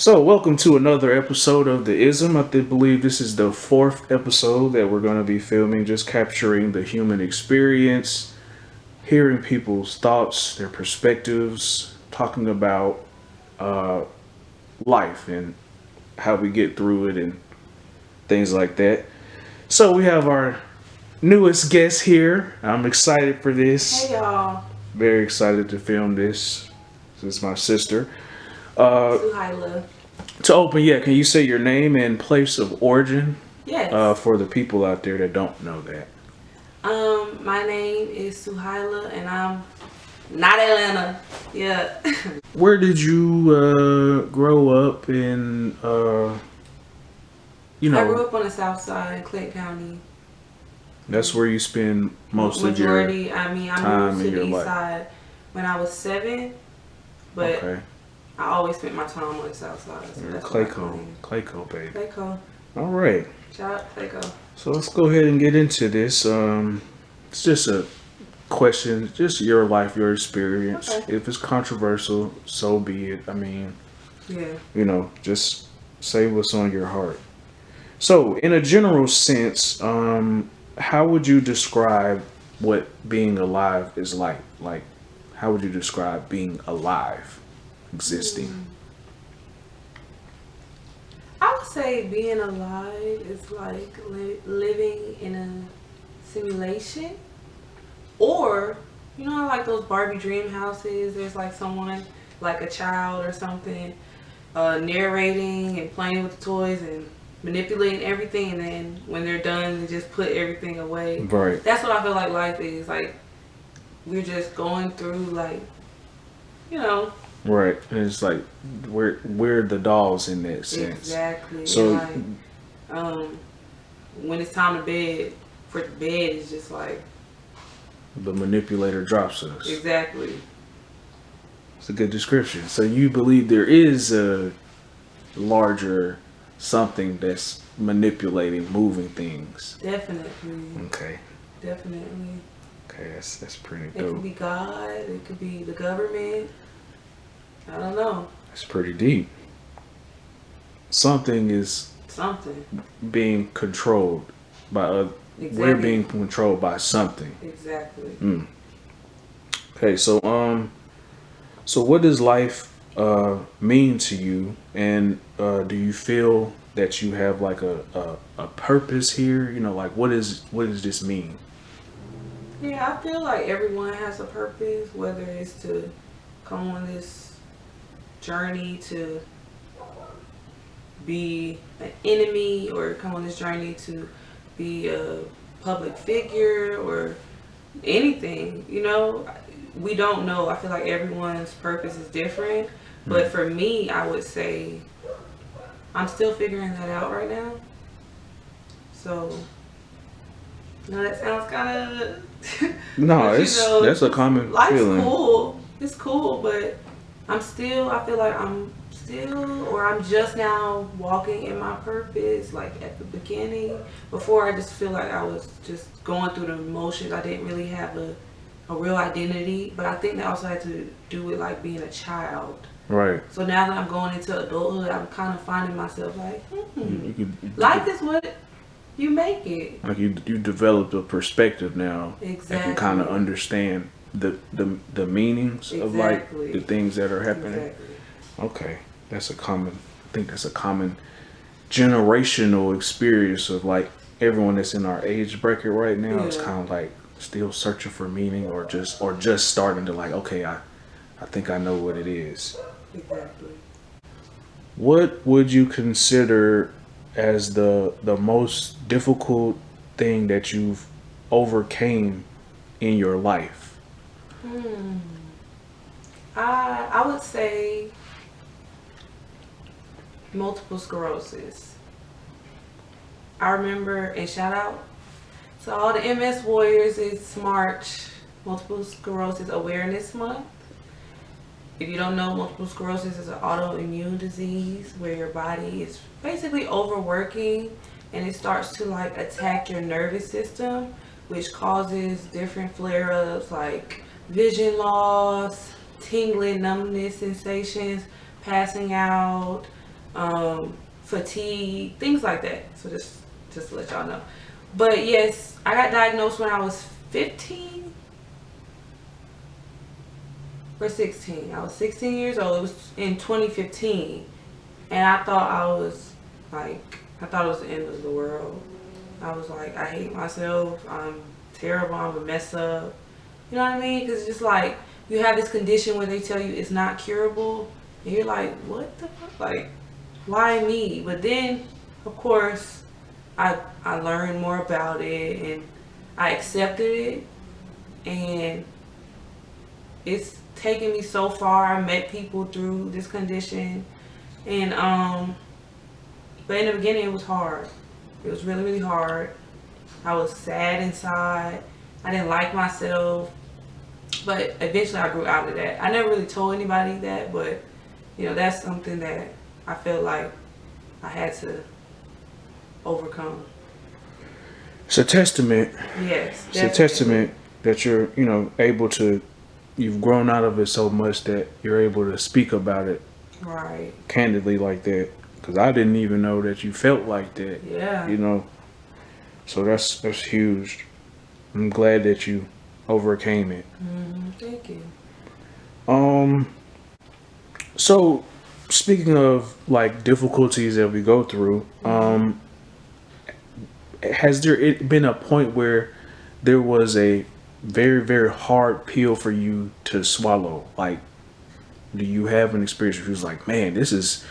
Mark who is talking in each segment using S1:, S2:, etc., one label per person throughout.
S1: So, welcome to another episode of The Ism. Believe this is the fourth episode that we're going to be filming, just capturing the human experience, hearing people's thoughts, their perspectives, talking about life and how we get through it and things like that. So, we have our newest guest here. I'm excited for this.
S2: Hey y'all,
S1: Very excited to film this. This is my sister.
S2: Suhailah.
S1: To open, can you say your name and place of origin
S2: Yes.
S1: for the people out there that don't know that?
S2: My name is Suhailah, and I'm not Atlanta. Yeah.
S1: Where did you grow up in?
S2: I grew up on the south side, Clinton County.
S1: That's where you spend most
S2: Majority.
S1: of
S2: I
S1: time
S2: moved to
S1: in
S2: the
S1: your
S2: east
S1: life.
S2: side when I was 7, but
S1: Okay,
S2: I always spent my time on the south side. So
S1: you're a
S2: that's why I
S1: Clayco baby.
S2: Clayco.
S1: All right,
S2: Shout out to Clayco.
S1: so let's go ahead and get into this. It's just a question, just your life, your experience.
S2: Okay.
S1: If it's controversial, so be it.
S2: Yeah.
S1: Just say what's on your heart. So, in a general sense, how would you describe what being alive is like? Like, how would you describe being alive, existing?
S2: I would say being alive is like living in a simulation, or like those Barbie dream houses. There's like someone, like a child or something, narrating and playing with the toys and manipulating everything, and then when they're done, they just put everything away.
S1: Right,
S2: That's what I feel like life is. Like we're just going through, like, you know.
S1: right. And it's like we're the dolls in that sense.
S2: Exactly.
S1: So,
S2: And like, when it's time to bed, for the bed, it's just like,
S1: the manipulator drops us.
S2: exactly.
S1: It's a good description. So, you believe there is a larger something that's manipulating, moving things.
S2: Definitely.
S1: Okay.
S2: Definitely.
S1: Okay, that's pretty
S2: It could
S1: dope.
S2: be God. It could be the government. I don't know.
S1: That's pretty deep. Something is
S2: Something.
S1: being controlled by other.
S2: Exactly.
S1: We're being controlled by something.
S2: Exactly.
S1: Okay, so what does life mean to you, and do you feel that you have like a purpose here? Like what does this mean?
S2: Yeah, I feel like everyone has a purpose, whether it's to come on this journey to be an enemy, or come on this journey to be a public figure, or anything. We don't know. I feel like everyone's purpose is different, but for me, I would say I'm still figuring that out right now. So that sounds kind of
S1: No,
S2: but,
S1: that's a common
S2: life's
S1: feeling.
S2: cool. It's cool, but I feel like I'm just now walking in my purpose, like at the beginning. Before, I just feel like I was just going through the motions. I didn't really have a real identity, but I think that also had to do with like being a child.
S1: Right.
S2: So now that I'm going into adulthood, I'm kind of finding myself like,
S1: You
S2: life is what you make it.
S1: like you developed a perspective now that
S2: Exactly.
S1: can kind of understand the meanings of like
S2: Exactly.
S1: the things that are happening.
S2: Exactly.
S1: Okay, I think that's a common generational experience of like everyone that's in our age bracket right now is
S2: Yeah.
S1: kind of like still searching for meaning, or just starting to like, okay, I think I know what it is.
S2: Exactly.
S1: What would you consider as the most difficult thing that you've overcame in your life?
S2: I would say multiple sclerosis. I remember, and shout out to all the MS warriors, it's March, Multiple Sclerosis Awareness Month. If you don't know, multiple sclerosis is an autoimmune disease where your body is basically overworking, and it starts to like attack your nervous system, which causes different flare-ups like vision loss, tingling, numbness sensations, passing out, fatigue, things like that. So just to let y'all know. But yes, I got diagnosed when I was 15 or 16. I was 16 years old. It was in 2015. And I thought I thought it was the end of the world. I was like, I hate myself. I'm terrible. I'm a mess up. You know what I mean? Because it's just like, you have this condition where they tell you it's not curable. And you're like, what the fuck? Like, why me? But then, of course, I learned more about it and I accepted it. And it's taken me so far. I met people through this condition. And, but in the beginning, it was hard. It was really, really hard. I was sad inside. I didn't like myself. But eventually I grew out of that. I never really told anybody that, but that's something that I felt like I had to overcome.
S1: It's a testament.
S2: Yes,
S1: definitely. It's a testament that you're, able to, you've grown out of it so much that you're able to speak about it
S2: right
S1: candidly like that. Because I didn't even know that you felt like that.
S2: Yeah.
S1: So that's huge. I'm glad that you overcame it.
S2: Thank you.
S1: So speaking of like difficulties that we go through, has there been a point where there was a very, very hard pill for you to swallow? Like, do you have an experience where you was like, man, this is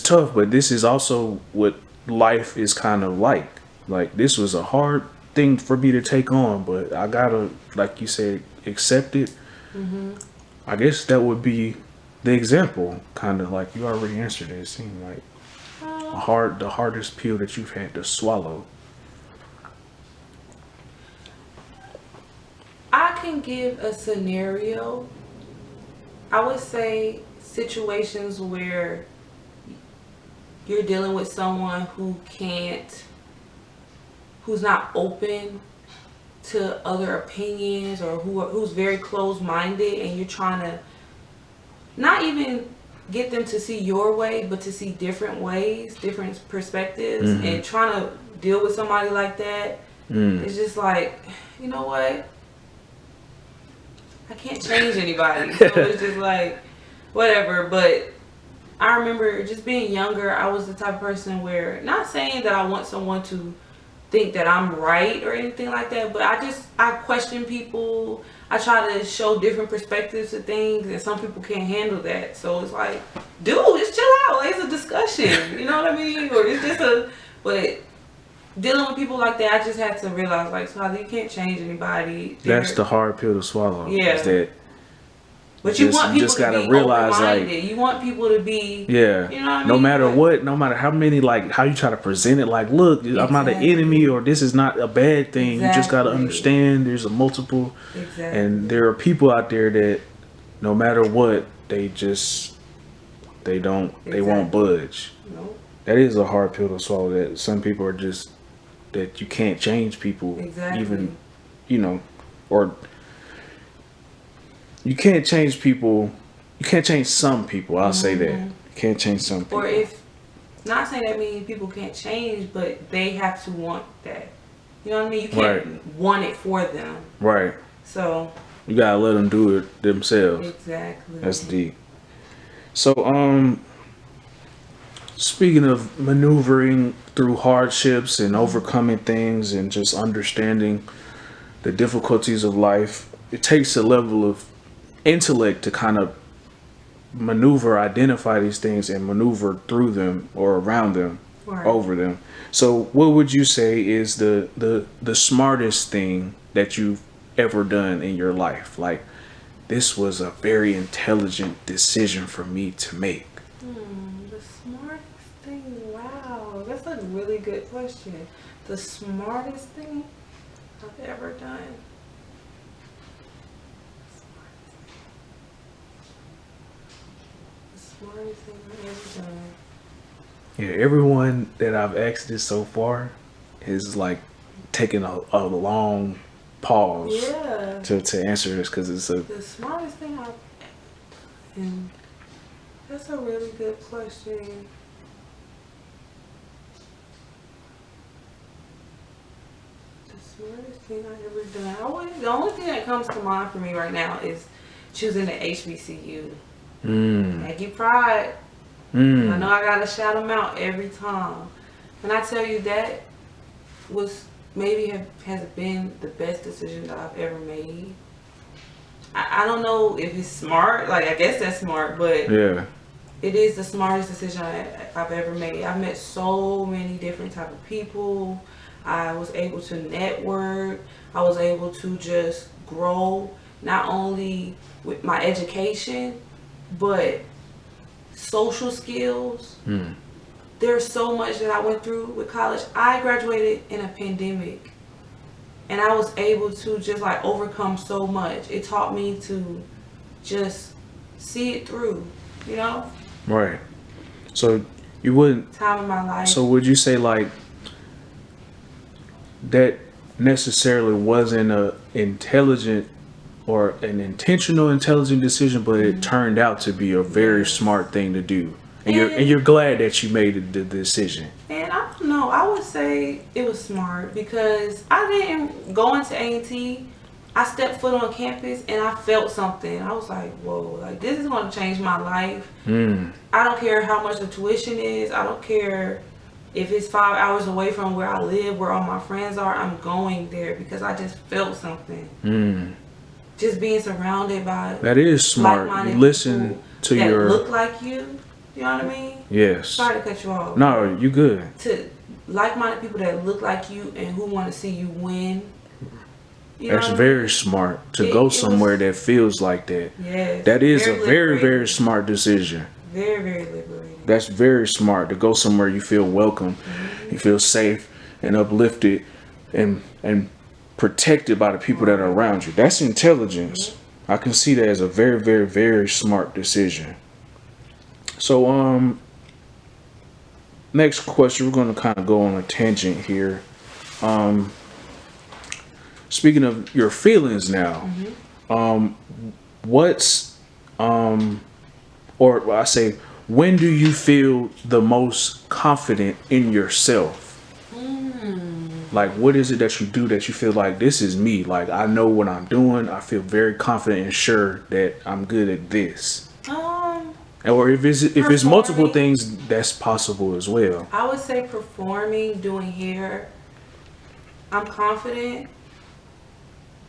S1: tough, but this is also what life is kind of like. Like, this was a hard thing for me to take on, but I gotta, like you said, accept it. I guess that would be the example, kind of like you already answered it. It seemed like the hardest pill that you've had to swallow.
S2: I can give a scenario. I would say situations where you're dealing with someone who's not open to other opinions, or who's very closed-minded, and you're trying to not even get them to see your way, but to see different ways, different perspectives, and trying to deal with somebody like that. It's just like, you know what? I can't change anybody. So it's just like, whatever. But I remember just being younger, I was the type of person where, not saying that I want someone to think that I'm right or anything like that, but I question people. I try to show different perspectives to things, and some people can't handle that. So it's like, dude, just chill out. Like, it's a discussion. You know what I mean? Or it's just but dealing with people like that, I just had to realize, like, Suhailah, you can't change anybody.
S1: That's the hard pill to swallow.
S2: Yeah.
S1: Is that
S2: But you want people to be realize, open-minded. Like, you want people to be,
S1: yeah.
S2: You know what I mean?
S1: No matter what, no matter how many, like, how you try to present it, like, look, exactly. I'm not an enemy, or this is not a bad thing. Exactly. You just got to understand there's a multiple. Exactly. And there are people out there that no matter what, they won't budge. Nope. That is a hard pill to swallow, that some people are just, that you can't change people. Exactly. Even, or you can't change people. You can't change some people. I'll say that. You can't change some people.
S2: Or if, not saying that means people can't change, but they have to want that. You know what I mean? You can't want it for them.
S1: Right.
S2: So
S1: you gotta let them do it themselves.
S2: Exactly.
S1: That's deep. So, speaking of maneuvering through hardships and overcoming things and just understanding the difficulties of life, it takes a level of intellect to kind of identify these things and maneuver through them or around them, over them. So what would you say is the smartest thing that you've ever done in your life? Like, this was a very intelligent decision for me to make.
S2: The smartest thing? Wow, that's a really good question. The smartest thing I've ever done. Smartest thing I've ever done.
S1: Yeah, everyone that I've asked this so far is like taking a long pause to answer this, because it's
S2: the smartest thing I've, and that's a really good question. Smartest thing I ever done. The only thing that comes to mind for me right now is choosing the HBCU. Aggie Pride. I know I gotta shout them out every time. When I tell you that was has been the best decision that I've ever made. I don't know if it's smart. Like, I guess that's smart, but
S1: Yeah.
S2: it is the smartest decision I've ever made. I've met so many different type of people. I was able to network. I was able to just grow, not only with my education, but social skills. There's so much that I went through with college. I graduated in a pandemic, and I was able to just like overcome so much. It taught me to just see it through, you know?
S1: Right. So you wouldn't.
S2: Time in my life.
S1: So would you say like that necessarily wasn't a intelligent or an intentional intelligent decision, but it turned out to be a very smart thing to do, and you're glad that you made the decision.
S2: And I don't know, I would say it was smart because I didn't go into A&T. I stepped foot on campus and I felt something. I was like, whoa, like this is going to change my life. I don't care how much the tuition is. I don't care if it's 5 hours away from where I live, where all my friends are. I'm going there because I just felt something. Just being surrounded by
S1: that is smart. You listen to
S2: that
S1: your
S2: look like you. You know what I mean?
S1: Yes.
S2: Sorry to cut you off.
S1: No, you good.
S2: To like-minded people that look like you and who want to see you win. You
S1: That's very smart to go somewhere that feels like that.
S2: Yes.
S1: That is a very, very smart decision.
S2: Very, very liberating.
S1: That's very smart to go somewhere you feel welcome, you feel safe and uplifted and protected by the people that are around you. That's intelligence. I can see that as a very, very, very smart decision. So, next question, we're going to kind of go on a tangent here. Speaking of your feelings now, or I say, when do you feel the most confident in yourself? Like, what is it that you do that you feel like this is me? Like, I know what I'm doing. I feel very confident and sure that I'm good at this. Or if it's multiple things, that's possible as well.
S2: I would say performing, doing hair. I'm confident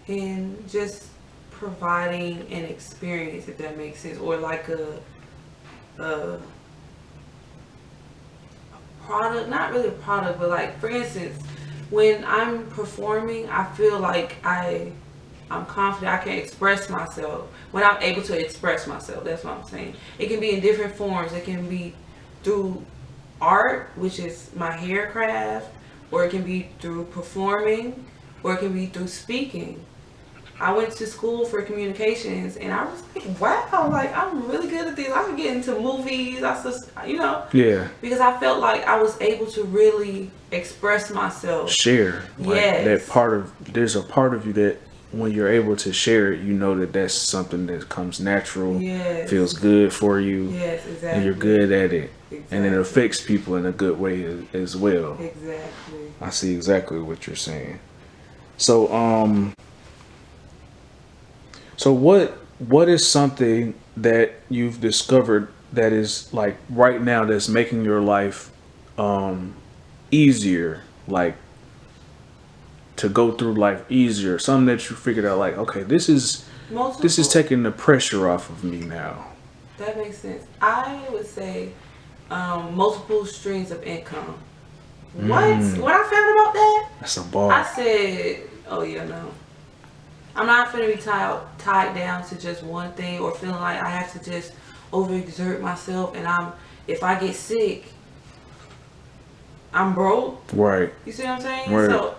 S2: in just providing an experience, if that makes sense, or like a product, not really a product, but like, for instance, when I'm performing, I feel like I'm confident I can express myself. When I'm able to express myself, that's what I'm saying. It can be in different forms. It can be through art, which is my hair craft, or it can be through performing, or it can be through speaking. I went to school for communications, and I was like, wow, like I'm really good at this. I could get into movies.
S1: Yeah.
S2: Because I felt like I was able to really express myself.
S1: Share. Like
S2: yes.
S1: There's a part of you that when you're able to share it, you know that that's something that comes natural,
S2: yes.
S1: feels good for you,
S2: yes, exactly.
S1: and you're good at it.
S2: Exactly.
S1: And it affects people in a good way as well.
S2: Exactly.
S1: I see exactly what you're saying. So, so what is something that you've discovered that is like right now that's making your life easier, like to go through life easier? Something that you figured out, like, okay, this is taking the pressure off of me now.
S2: That makes sense. I would say multiple streams of income. What? When I found about that,
S1: that's a bar.
S2: I said, oh yeah, no. I'm not going to be tied down to just one thing, or feeling like I have to just overexert myself, and if I get sick, I'm broke.
S1: Right.
S2: You see what I'm saying?
S1: Right.
S2: So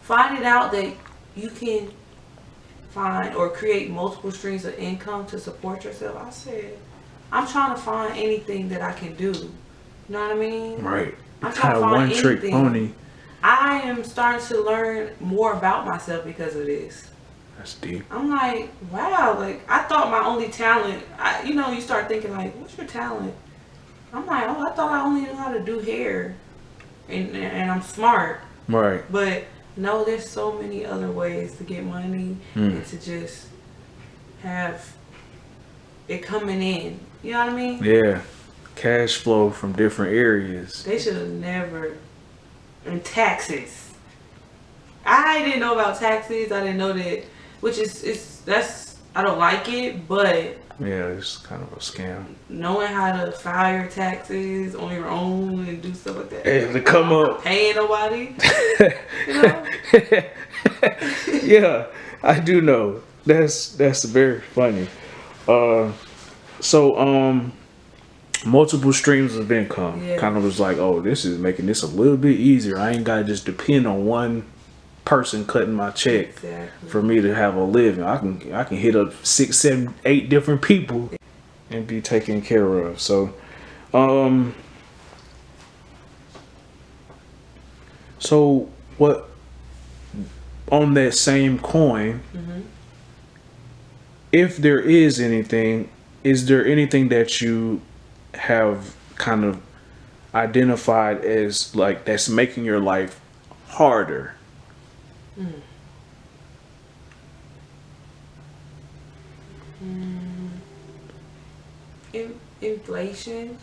S2: finding out that you can find or create multiple streams of income to support yourself, I said, I'm trying to find anything that I can do. You know what I mean?
S1: Right.
S2: I'm trying to find
S1: one-trick pony.
S2: I am starting to learn more about myself because of this.
S1: That's deep.
S2: I'm like, wow, like I thought my only talent, you start thinking like, what's your talent? I'm like, oh, I thought I only knew how to do hair and I'm smart.
S1: Right.
S2: But no, there's so many other ways to get money and to just have it coming in. You know what I mean?
S1: Yeah. Cash flow from different areas.
S2: They should have never. And taxes. I didn't know about taxes. I didn't know that, which that's I don't like it, but
S1: Yeah, it's kind of a scam.
S2: knowing how to file your taxes on your own and do stuff like that.
S1: And to come up
S2: paying nobody. You know?
S1: Yeah, I do know. That's very funny. So multiple streams of income.
S2: Yeah.
S1: Kind of was like, oh, this is making this a little bit easier. I ain't gotta just depend on one person cutting my check
S2: Exactly.
S1: for me to have a living. I can hit up 6, 7, 8 different people and be taken care of. So so what, on that same coin, if there is anything, is there anything that you have kind of identified as like that's making your life harder?
S2: Inflation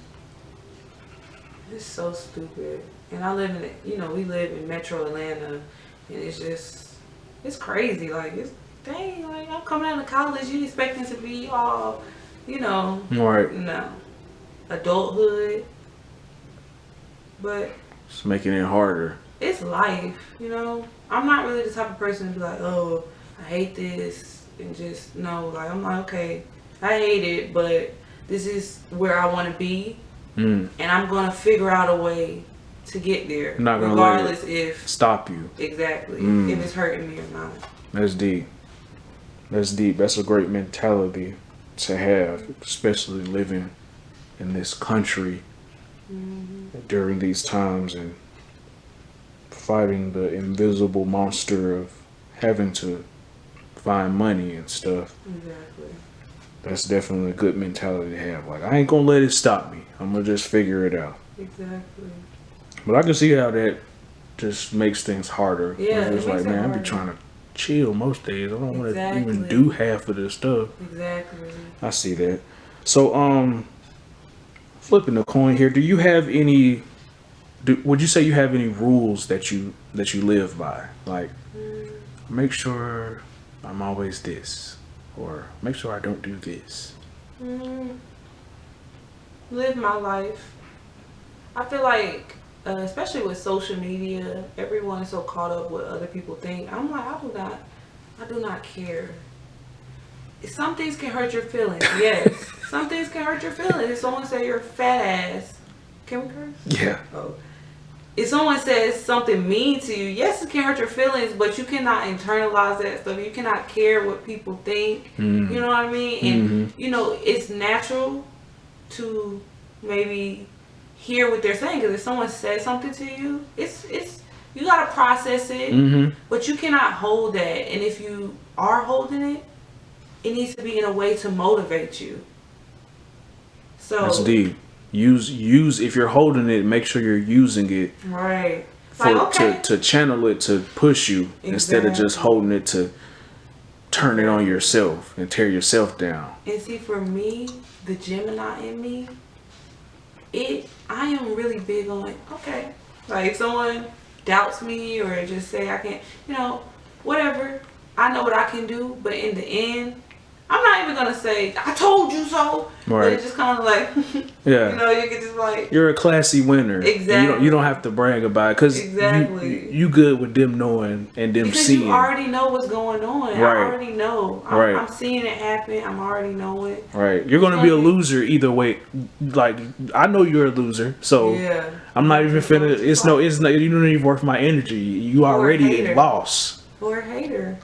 S2: is so stupid. And I live in it, we live in Metro Atlanta, and it's crazy. Like, dang, like, I'm coming out of college, you expecting to be all,
S1: Right.
S2: no, adulthood. But
S1: It's making it harder.
S2: it's life, I'm not really the type of person to be like, oh, I hate this, and just, no, like, I'm like, okay, I hate it, but this is where I want to be, and I'm going to figure out a way to get there,
S1: I'm not gonna
S2: regardless
S1: let it
S2: if,
S1: stop you.
S2: exactly, if it's hurting me or not.
S1: That's deep. That's deep. That's a great mentality to have, especially living in this country during these times and fighting the invisible monster of having to find money and stuff.
S2: Exactly.
S1: That's definitely a good mentality to have. Like, I ain't gonna let it stop me. I'm gonna just figure it out.
S2: Exactly.
S1: But I can see how that just makes things harder.
S2: Yeah,
S1: It's
S2: it
S1: like,
S2: makes it
S1: man, I be
S2: harder.
S1: trying to chill most days. I don't want to even
S2: Exactly.
S1: do half of this stuff.
S2: Exactly.
S1: I see that. So, flipping the coin here, do you have any? Would you say you have any rules that you live by? Like, make sure I'm always this, or make sure I don't do this.
S2: Live my life. I feel like, especially with social media, everyone is so caught up with what other people think. I'm like, I do not care. Some things can hurt your feelings. Yes, some things can hurt your feelings. If someone say you're a fat ass, can we curse?
S1: Yeah.
S2: Oh. If someone says something mean to you, yes, it can hurt your feelings, but you cannot internalize that stuff. You cannot care what people think. You know what I mean? And it's natural to maybe hear what they're saying, because if someone says something to you, it's you gotta process it, but you cannot hold that. And if you are holding it, it needs to be in a way to motivate you. So
S1: That's deep. Use if you're holding it, make sure you're using it
S2: right,
S1: for
S2: like, okay.
S1: to channel it to push you instead of just holding it to turn it on yourself and tear yourself down.
S2: And see, for me, the Gemini in me, I am really big on, okay, like if someone doubts me or just say I can't, whatever, I know what I can do, but in the end, I'm not even gonna say I told you so.
S1: Right.
S2: But it's just kind of like,
S1: Yeah.
S2: you can just like,
S1: You're a classy winner.
S2: Exactly.
S1: You don't have to brag about it because
S2: Exactly.
S1: you good with them knowing and them
S2: because
S1: seeing.
S2: you already know what's going on.
S1: Right.
S2: I already know.
S1: Right.
S2: I'm seeing it happen. I'm already knowing.
S1: Right. You're gonna be a loser either way. Like, I know you're a loser, so
S2: Yeah.
S1: I'm not even finna. It's no. You don't even worth my energy. You
S2: Or a
S1: already
S2: hater.
S1: lost.
S2: Or a hater,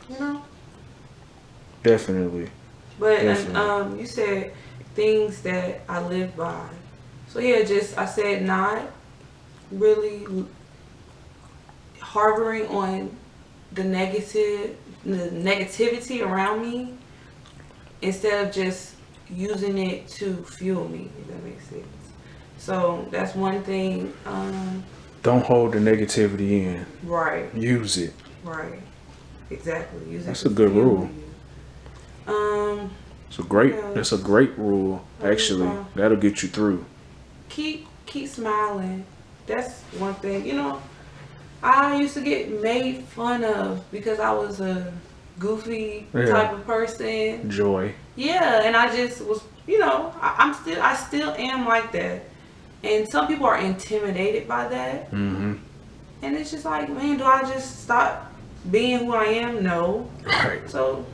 S1: Definitely.
S2: But
S1: Definitely.
S2: you said things that I live by. So yeah, I said not really harboring on the negativity around me, instead of just using it to fuel me, if that makes sense. So that's one thing.
S1: Don't hold the negativity in.
S2: Right.
S1: Use it.
S2: Right. Exactly. Use it
S1: That's
S2: to
S1: a good
S2: fuel
S1: rule.
S2: you.
S1: That's a great rule. Actually, that'll get you through.
S2: Keep smiling. That's one thing. You know, I used to get made fun of because I was a goofy type of person.
S1: Joy.
S2: Yeah, and I just was, I still am like that. And some people are intimidated by that.
S1: Mm-hmm.
S2: And it's just like, man, do I just stop being who I am? No.
S1: Right.
S2: So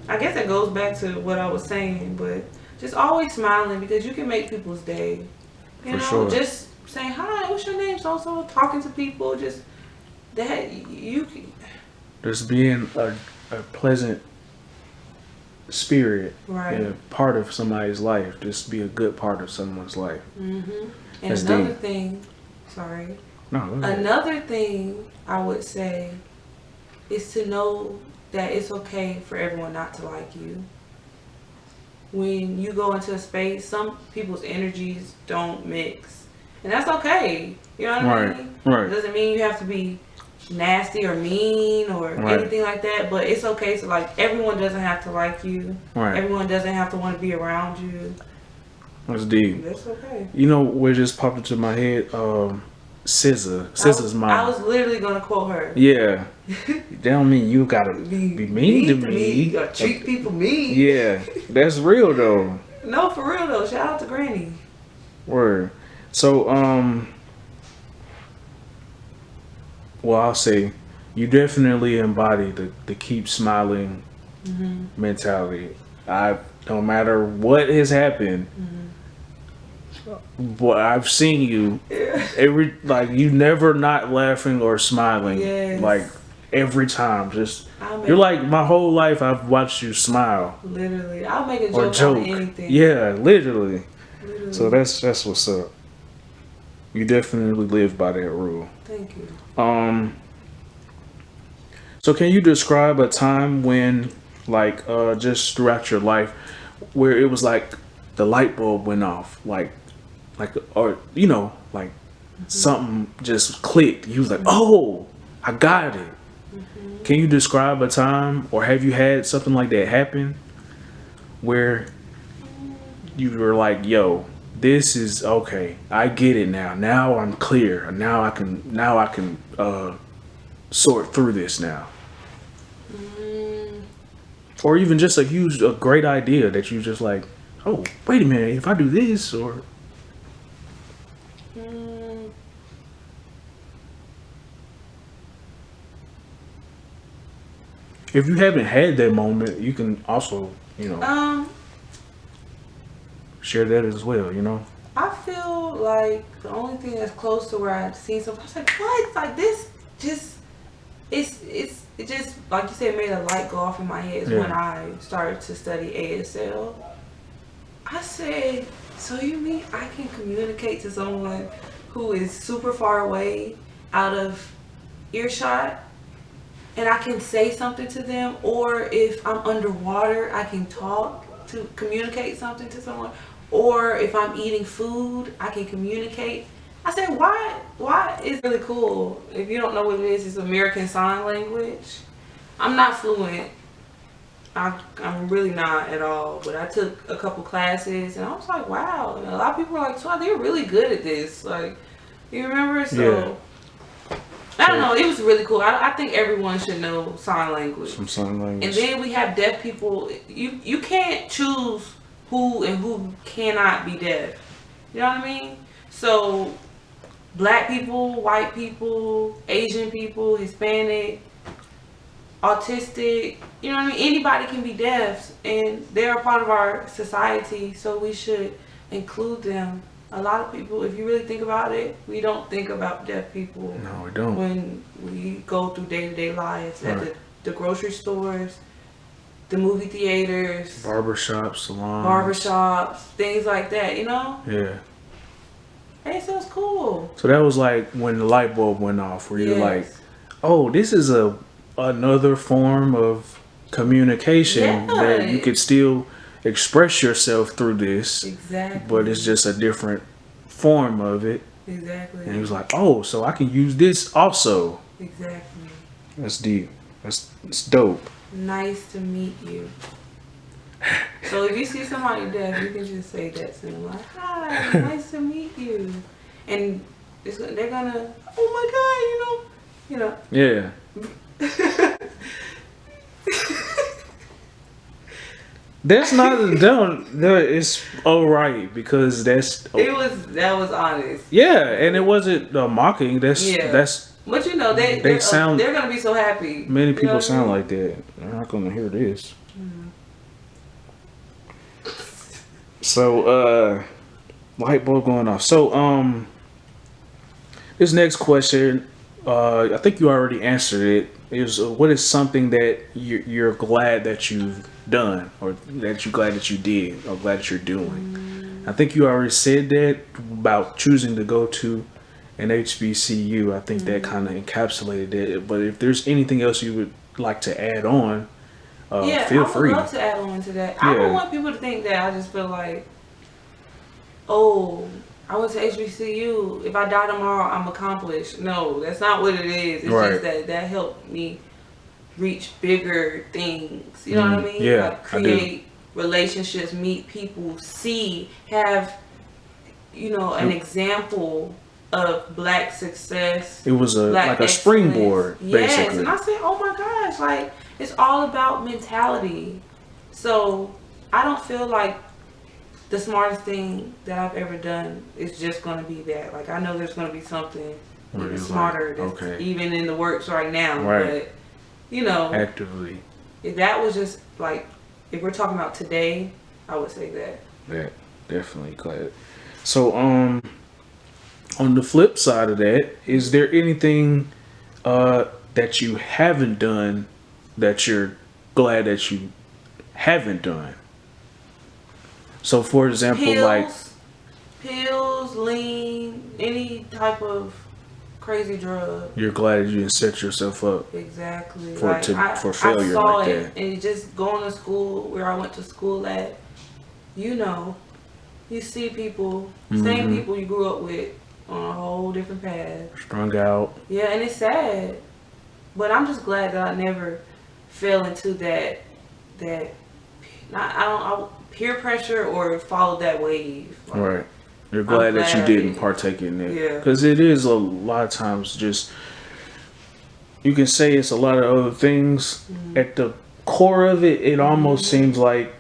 S2: I guess it goes back to what I was saying, but just always smiling because you can make people's day. You
S1: For
S2: know,
S1: sure.
S2: just saying, hi, what's your name? So, talking to people, just that you can.
S1: Just being a pleasant spirit
S2: Right.
S1: and a part of somebody's life. Just be a good part of someone's life.
S2: Mm-hmm. And
S1: That's
S2: another
S1: deep.
S2: thing, sorry.
S1: No, go ahead.
S2: Another thing I would say is to know that it's okay for everyone not to like you. When you go into a space, some people's energies don't mix. And that's okay. You know what I mean?
S1: Right.
S2: It doesn't mean you have to be nasty or mean or anything like that, but it's okay to like everyone doesn't have to like you.
S1: Right.
S2: Everyone doesn't have to want to be around you.
S1: That's deep.
S2: That's okay.
S1: You know what just popped into my head? SZA's mom.
S2: I was literally gonna quote her.
S1: Yeah. That don't mean you gotta be mean to me.
S2: Or treat people mean.
S1: Yeah. That's real though.
S2: No, for real though. Shout out to Granny.
S1: Word. So, well, I'll say you definitely embody the keep smiling mentality. No matter what has happened, but I've seen you you never not laughing or smiling.
S2: Yes.
S1: Like every time, you're like my whole life. I've watched you smile.
S2: Literally, I'll make a
S1: Or
S2: joke out of anything.
S1: Yeah, literally. So that's what's up. You definitely live by that rule.
S2: Thank you.
S1: So can you describe a time when, just throughout your life, where it was like the light bulb went off, something just clicked. You was like, oh, I got it. Can you describe a time, or have you had something like that happen, where you were like, yo, this is okay. I get it now. Now I'm clear. Now I can sort through this now. Or even just a great idea that you just like, oh, wait a minute, if I do this, or if you haven't had that moment, you can also, share that as well,
S2: I feel like the only thing that's close to where I've seen something, I was like, what? Like this just, it just, like you said, made a light go off in my head when I started to study ASL. I said, so you mean I can communicate to someone who is super far away, out of earshot, and I can say something to them? Or if I'm underwater, I can talk to communicate something to someone? Or if I'm eating food, I can communicate. I said, why is really cool. If you don't know what it is, it's American Sign Language. I'm not fluent. I'm really not at all. But I took a couple classes and I was like, wow. And a lot of people are like, so they're really good at this. Like, you remember? So, I don't know. It was really cool. I think everyone should know sign language.
S1: Some sign language.
S2: And then we have deaf people. You can't choose who and who cannot be deaf. You know what I mean? So, black people, white people, Asian people, Hispanic, autistic, you know what I mean? Anybody can be deaf, and they're a part of our society, so we should include them. A lot of people, if you really think about it, we don't think about deaf people.
S1: No, we don't.
S2: When we go through day-to-day lives at the grocery stores, the movie theaters,
S1: barbershops,
S2: things like that, you know?
S1: Yeah.
S2: Hey, so it's cool.
S1: So that was like when the light bulb went off, where you're like, oh, this is another form of communication that you could still express yourself through this.
S2: Exactly.
S1: But it's just a different form of it.
S2: Exactly.
S1: And he was like, oh, so I can use this also.
S2: Exactly.
S1: That's deep. It's dope.
S2: Nice to meet you. So if you see somebody deaf, you can just say that to them, like, "Hi, nice to meet you," and they're gonna, "Oh my God,"
S1: Yeah. That's not it's all right because that
S2: was honest.
S1: yeah, and it wasn't mocking.
S2: Yeah.
S1: That's
S2: But
S1: they sound.
S2: they're gonna be so happy.
S1: Many
S2: You know
S1: people
S2: what I
S1: sound
S2: mean?
S1: like that. They're not gonna hear this. So light bulb going off. So this next question, I think you already answered it. Is what is something that you're glad that you've done, or that you're glad that you did, or glad that you're doing? I think you already said that about choosing to go to an HBCU. I think that kind of encapsulated it. But if there's anything else you would like to add on,
S2: Yeah,
S1: feel
S2: I would
S1: free.
S2: love to add on to that. I don't want people to think that I just feel like, oh, I went to HBCU. If I die tomorrow, I'm accomplished. No, that's not what it is. It's
S1: Right.
S2: just that helped me reach bigger things. You know what I mean?
S1: Yeah,
S2: Like create relationships, meet people, have an example of Black success.
S1: It was
S2: Black
S1: like a
S2: excellence.
S1: springboard,
S2: Yes,
S1: basically.
S2: and I said, oh my gosh, like it's all about mentality. So I don't feel like the smartest thing that I've ever done is just going to be that. Like I know there's going to be something
S1: Where
S2: even
S1: it's
S2: smarter
S1: like,
S2: that's
S1: okay.
S2: even in the works right now.
S1: Right.
S2: But
S1: Actively.
S2: if that was just like, if we're talking about today, I would say that.
S1: Yeah, definitely glad. So on the flip side of that, is there anything that you haven't done that you're glad that you haven't done? So for example,
S2: pills, lean, any type of crazy drug.
S1: You're glad that you didn't set yourself up
S2: Exactly.
S1: for failure
S2: I saw
S1: like
S2: it,
S1: that.
S2: and just going to school where I went to school at, you see people, same people you grew up with on a whole different path.
S1: Strung out.
S2: Yeah, and it's sad, but I'm just glad that I never fell into that peer pressure or followed that wave. Like,
S1: Right. You're glad that you didn't partake in it.
S2: Yeah.
S1: Because it is a lot of times just, you can say it's a lot of other things. At the core of it, it almost seems like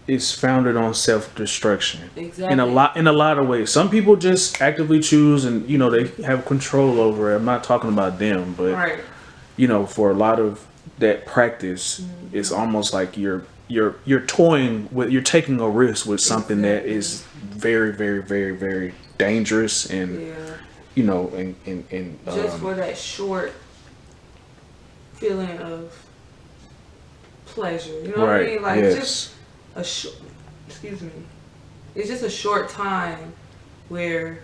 S1: it's founded on self-destruction.
S2: Exactly.
S1: In a lot of ways. Some people just actively choose and, they have control over it. I'm not talking about them, but,
S2: right.
S1: For a lot of that practice, it's almost like you're toying with, you're taking a risk with something that is very, very, very, very dangerous and and
S2: just for that short feeling of pleasure, you know what I mean? Like just excuse me, it's just a short time where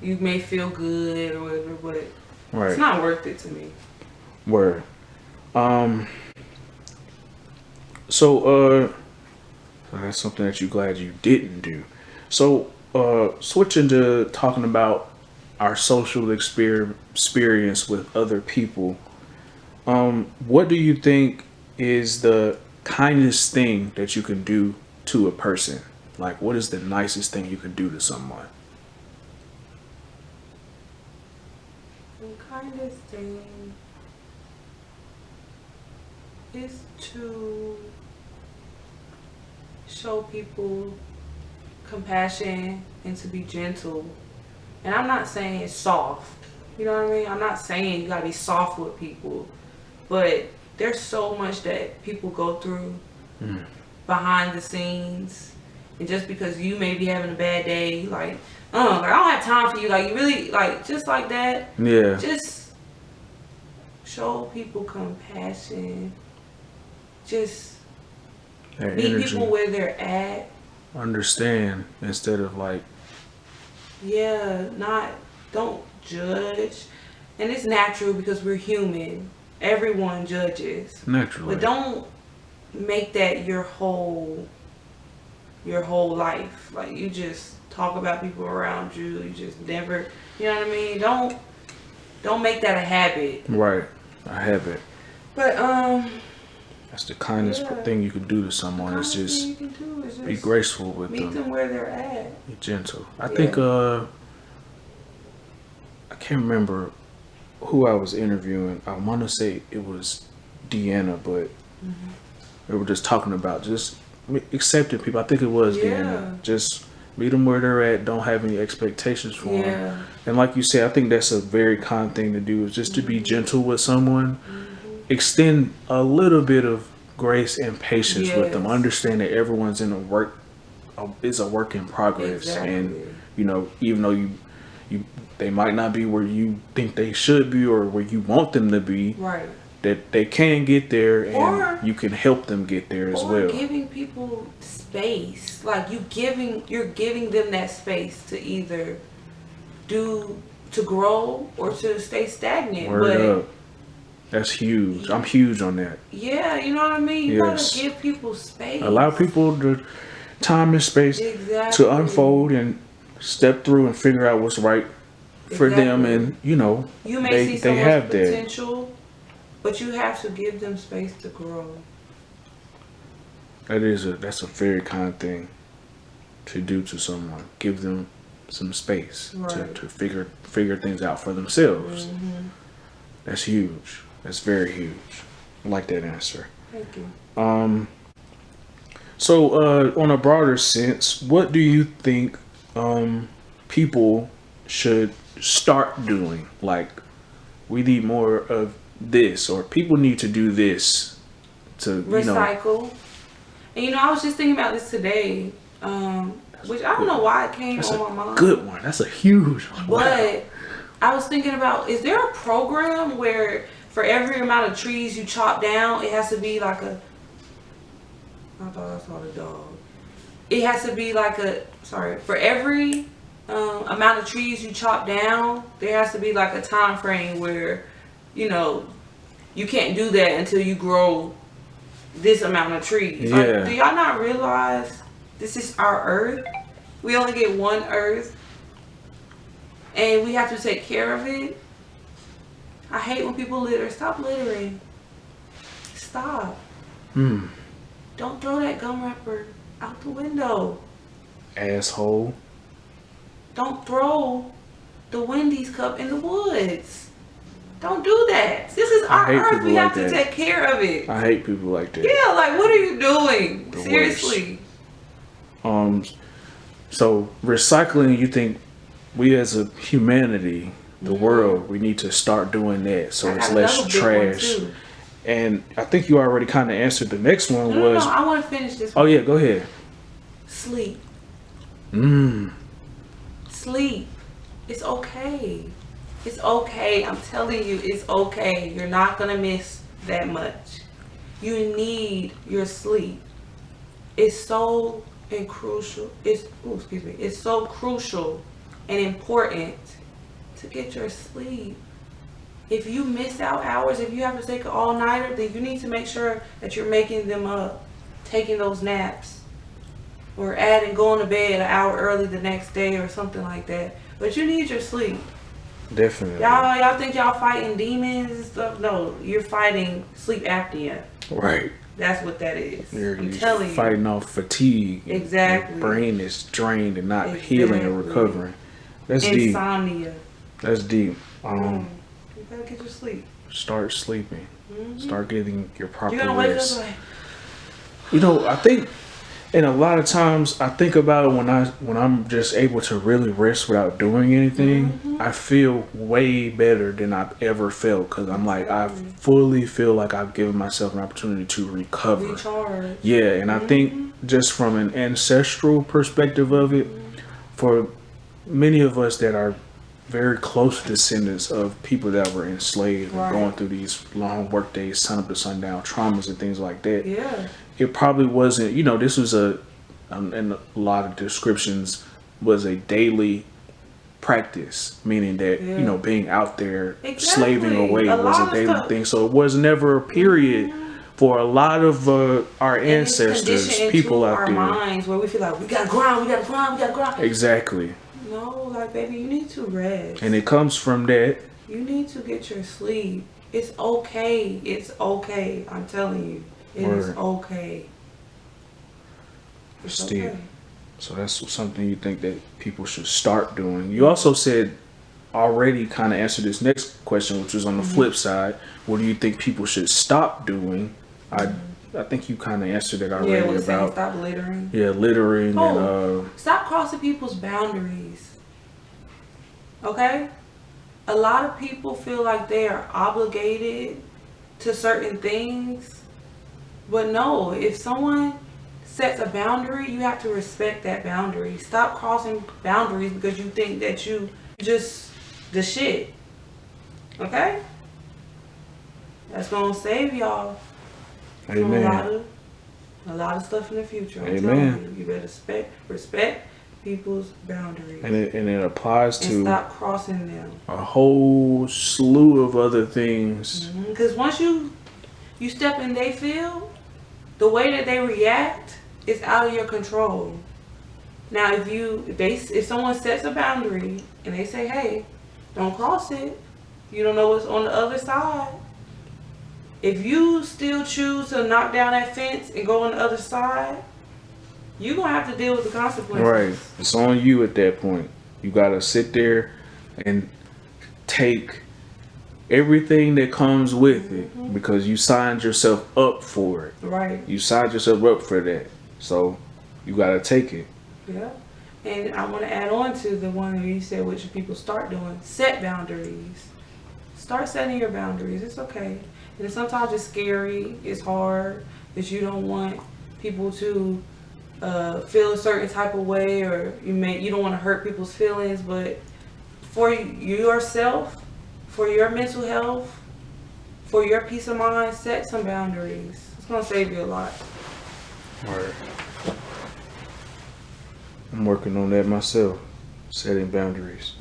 S2: you may feel good or whatever, but it's not worth it to me.
S1: Word. So that's something that you're glad you didn't do. So switching to talking about our social experience with other people, what do you think is the kindest thing that you can do to a person? Like, what is the nicest thing you can do to someone?
S2: The kindest thing is to show people compassion and to be gentle. And I'm not saying it's soft. You know what I mean? I'm not saying you gotta be soft with people. But there's so much that people go through behind the scenes. And just because you may be having a bad day, like I don't have time for you. Like, you really, like, just like that.
S1: Yeah.
S2: Just show people compassion. Just meet people where they're at.
S1: Understand instead of like.
S2: Yeah, don't judge. And it's natural because we're human. Everyone judges.
S1: Naturally.
S2: But don't make that your whole life. Like, you just talk about people around you. You just never, you know what I mean? Don't make that a habit.
S1: Right. A habit.
S2: But
S1: That's the kindest thing you can do to someone. Is just be graceful with them.
S2: Meet them where they're at.
S1: Be gentle. I think I can't remember who I was interviewing. I want to say it was Deanna, but we were just talking about just accepting people. I think it was Deanna. Just meet them where they're at. Don't have any expectations for them. And like you said, I think that's a very kind thing to do. Is just to be gentle with someone. Extend a little bit of grace and patience with them. Understand that everyone's in is a work in progress, and even though they might not be where you think they should be or where you want them to be,
S2: right? That
S1: they can get there, and you can help them get there as well.
S2: Giving people space, like you're giving them that space to either to grow or to stay stagnant.
S1: Word up. That's huge. I'm huge on that.
S2: Yeah, you know what I mean? You gotta give people space. Allow
S1: people the time and space to unfold and step through and figure out what's right for them. And, you
S2: may see so much potential, but you have to give them space to grow.
S1: That's a very kind thing to do to someone. Give them some space to figure things out for themselves. That's huge. That's very huge. I like that answer.
S2: Thank you.
S1: So on a broader sense, what do you think people should start doing? Like, we need more of this, or people need to do this to
S2: recycle. And I was just thinking about this today, which I don't know why it came on my mind.
S1: Good one. That's a huge one.
S2: But I was thinking about, is there a program where for every amount of trees you chop down, it has to be like I thought I saw the dog. It has to be like for every amount of trees you chop down, there has to be like a time frame where, you can't do that until you grow this amount of trees.
S1: Yeah.
S2: Like, do y'all not realize this is our earth? We only get one earth. And we have to take care of it. I hate when people litter. Stop littering. Stop. Don't throw that gum wrapper out the window.
S1: Asshole.
S2: Don't throw the Wendy's cup in the woods. Don't do that. This is our earth. We have to take care of it.
S1: I hate people like that.
S2: Yeah, like, what are you doing? Seriously.
S1: So recycling, you think we as a humanity, the world, we need to start doing that so it's less trash. And I think you already kind of answered the next one.
S2: No, I want to finish this one.
S1: Oh yeah, go ahead.
S2: Sleep. Sleep. It's okay. It's okay. I'm telling you, it's okay. You're not going to miss that much. You need your sleep. It's so crucial. It's so crucial and important to get your sleep. If you miss out hours, if you have to take an all-nighter, then you need to make sure that you're making them up, taking those naps, or going to bed an hour early the next day or something like that. But you need your sleep.
S1: Definitely.
S2: Y'all think y'all fighting demons and stuff? No, you're fighting sleep apnea.
S1: Right.
S2: That's what that is.
S1: You're fighting off fatigue.
S2: Exactly.
S1: Your brain is drained and not healing or recovering. That's deep.
S2: Insomnia.
S1: That's deep.
S2: You gotta get your sleep.
S1: Start sleeping. Start getting your proper
S2: rest. You're gonna wake up like...
S1: I think, and a lot of times I think about it when I'm just able to really rest without doing anything. I feel way better than I've ever felt, because I'm like, I fully feel like I've given myself an opportunity to recover.
S2: Recharge.
S1: Yeah, and I think just from an ancestral perspective of it, for many of us that are very close descendants of people that were enslaved and going through these long work days, sun up to sundown, traumas and things like that.
S2: Yeah.
S1: It probably wasn't, this was in a lot of descriptions, was a daily practice, meaning that, being out there slaving away was a daily thing. So it was never a period for a lot of our ancestors, people out there.
S2: Our minds where we feel like we gotta grind.
S1: Exactly.
S2: No, like, baby, you need to rest.
S1: And it comes from that.
S2: You need to get your sleep. It's okay. It's okay. I'm telling you. It is
S1: Word.
S2: okay. It's
S1: Steve.
S2: okay.
S1: So that's something you think that people should start doing. You also said already kind of answered this next question, which was on the flip side. What do you think people should stop doing? I think you kind of answered it
S2: Yeah,
S1: already
S2: we're saying
S1: about
S2: stop littering.
S1: littering
S2: Oh, stop crossing people's boundaries. Okay? A lot of people feel like they are obligated to certain things. But no, if someone sets a boundary, you have to respect that boundary. Stop crossing boundaries because you think that you just the shit. Okay? That's gonna save y'all from
S1: Amen.
S2: a lot of stuff in the future. I'm
S1: Amen.
S2: telling you, you better respect people's boundaries
S1: And it applies
S2: and
S1: to
S2: stop crossing them.
S1: a whole slew of other things.
S2: Because once you step in their field, the way that they react is out of your control. Now, if someone sets a boundary and they say, "Hey, don't cross it," you don't know what's on the other side. If you still choose to knock down that fence and go on the other side, you're gonna have to deal with the consequences.
S1: Right. It's on you at that point. You gotta sit there and take everything that comes with it because you signed yourself up for it.
S2: Right.
S1: You signed yourself up for that. So you gotta take it.
S2: Yeah. And I want to add on to the one where you said what should people start doing. Set boundaries. Start setting your boundaries. It's okay. And sometimes it's scary. It's hard because you don't want people to feel a certain type of way, or you don't want to hurt people's feelings. But for yourself, for your mental health, for your peace of mind, set some boundaries. It's gonna save you a lot.
S1: Right. I'm working on that myself, setting boundaries.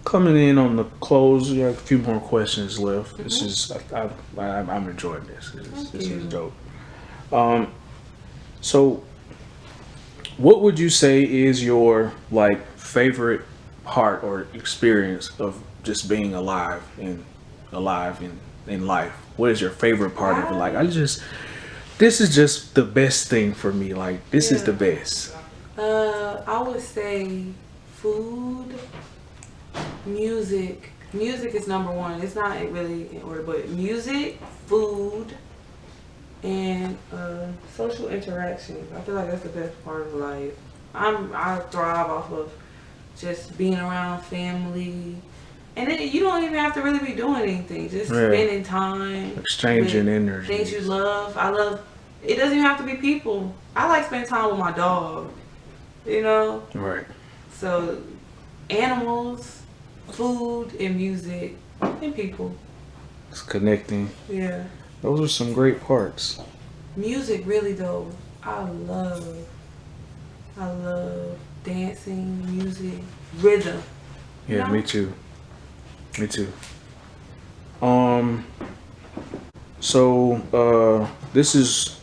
S1: Coming in on the close, we have a few more questions left. This is I'm enjoying this. This is dope. So what would you say is your favorite part or experience of just being alive in life? What is your favorite part of it? Like, this is just the best thing for me. Like, this is the best.
S2: I would say food, music. Music is number one. It's not really in order, but music, food, and social interactions. I feel like that's the best part of life. I thrive off of just being around family. And then you don't even have to really be doing anything. Just spending time.
S1: Exchanging
S2: with
S1: energy.
S2: Things you love. It doesn't even have to be people. I like spending time with my dog. You know?
S1: Right.
S2: So, animals, food, and music, and people.
S1: It's connecting.
S2: Yeah.
S1: Those are some great parts.
S2: Music, really, though, I love dancing, music, rhythm.
S1: Yeah, me too. Me too. So this is